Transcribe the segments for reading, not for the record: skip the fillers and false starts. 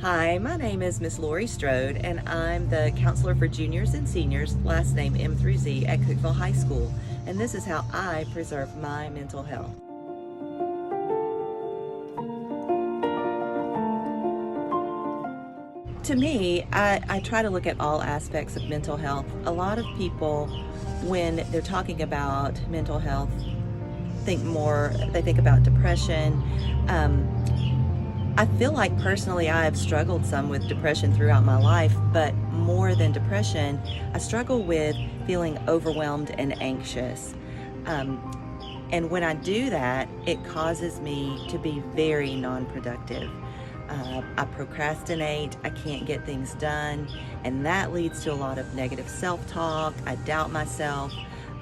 Hi, my name is Miss Lori Strode, and I'm the counselor for juniors and seniors, last name M through Z, at Cookeville High School. And this is how I preserve my mental health. To me, I try to look at all aspects of mental health. A lot of people, when they're talking about mental health, they think about depression. I feel like personally I have struggled some with depression throughout my life, but more than depression, I struggle with feeling overwhelmed and anxious. Um, and when I do that, it causes me to be very non-productive. I procrastinate, I can't get things done, and that leads to a lot of negative self-talk. I doubt myself,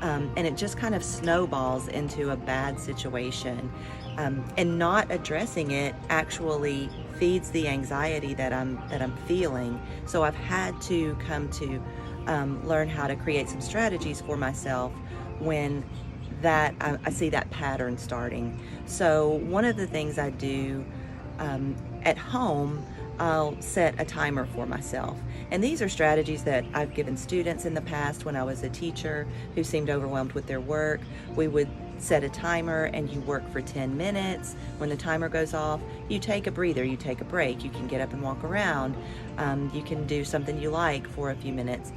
and it just kind of snowballs into a bad situation. And not addressing it actually feeds the anxiety that I'm feeling. So I've had to come to learn how to create some strategies for myself when I see that pattern starting. So one of the things I do at home, I'll set a timer for myself. And these are strategies that I've given students in the past when I was a teacher who seemed overwhelmed with their work. We would set a timer and you work for 10 minutes. When the timer goes off, you take a breather, you take a break, you can get up and walk around, you can do something you like for a few minutes.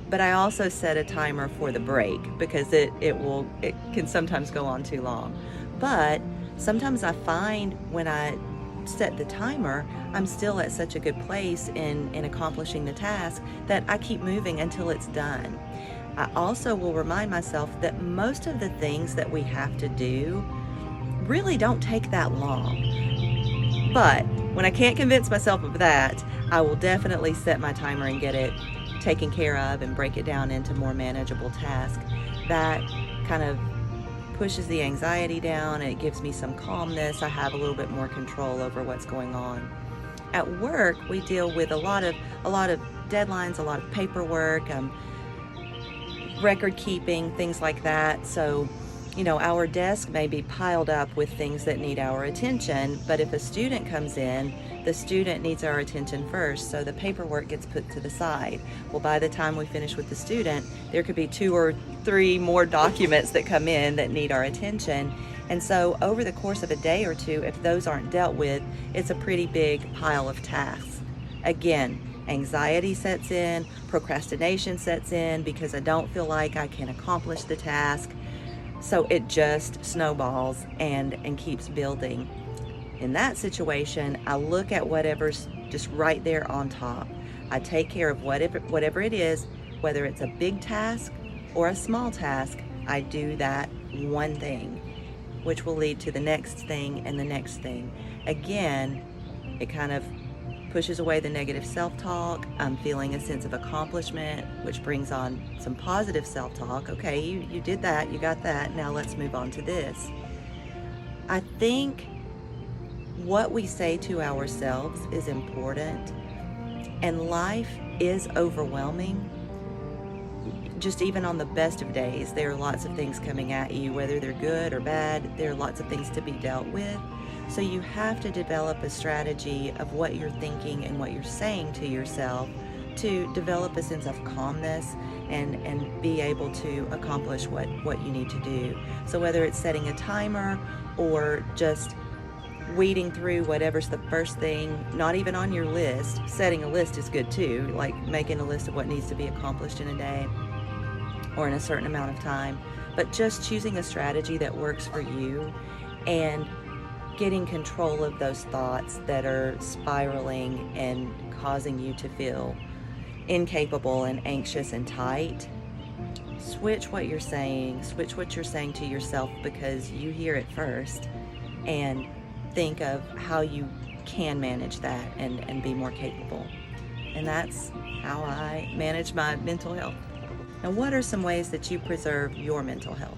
But I also set a timer for the break because it can sometimes go on too long. But sometimes I find when I set the timer, I'm still at such a good place in accomplishing the task that I keep moving until it's done. I also will remind myself that most of the things that we have to do really don't take that long. But when I can't convince myself of that, I will definitely set my timer and get it taken care of and break it down into more manageable tasks. That kind of pushes the anxiety down and it gives me some calmness. I have a little bit more control over what's going on. At work, we deal with a lot of deadlines, a lot of paperwork, record keeping, things like that. So, our desk may be piled up with things that need our attention, but if a student comes in, the student needs our attention first, so the paperwork gets put to the side. Well, by the time we finish with the student, there could be 2 or 3 more documents that come in that need our attention. And so over the course of a day or two, if those aren't dealt with, it's a pretty big pile of tasks. Again, anxiety sets in, procrastination sets in because I don't feel like I can accomplish the task. So it just snowballs and keeps building. In that situation, I look at whatever's just right there on top. I take care of whatever it is, whether it's a big task or a small task. I do that one thing, which will lead to the next thing and the next thing. Again, it kind of pushes away the negative self-talk. I'm feeling a sense of accomplishment, which brings on some positive self-talk. Okay, you did that, you got that, now let's move on to this. I think what we say to ourselves is important, and life is overwhelming. Just even on the best of days, there are lots of things coming at you, whether they're good or bad. There are lots of things to be dealt with. So you have to develop a strategy of what you're thinking and what you're saying to yourself to develop a sense of calmness and be able to accomplish what you need to do. So whether it's setting a timer or just weeding through whatever's the first thing, not even on your list. Setting a list is good too, like making a list of what needs to be accomplished in a day or in a certain amount of time. But just choosing a strategy that works for you and getting control of those thoughts that are spiraling and causing you to feel incapable and anxious and tight. Switch what you're saying to yourself because you hear it first, and think of how you can manage that and be more capable. And that's how I manage my mental health. Now, what are some ways that you preserve your mental health?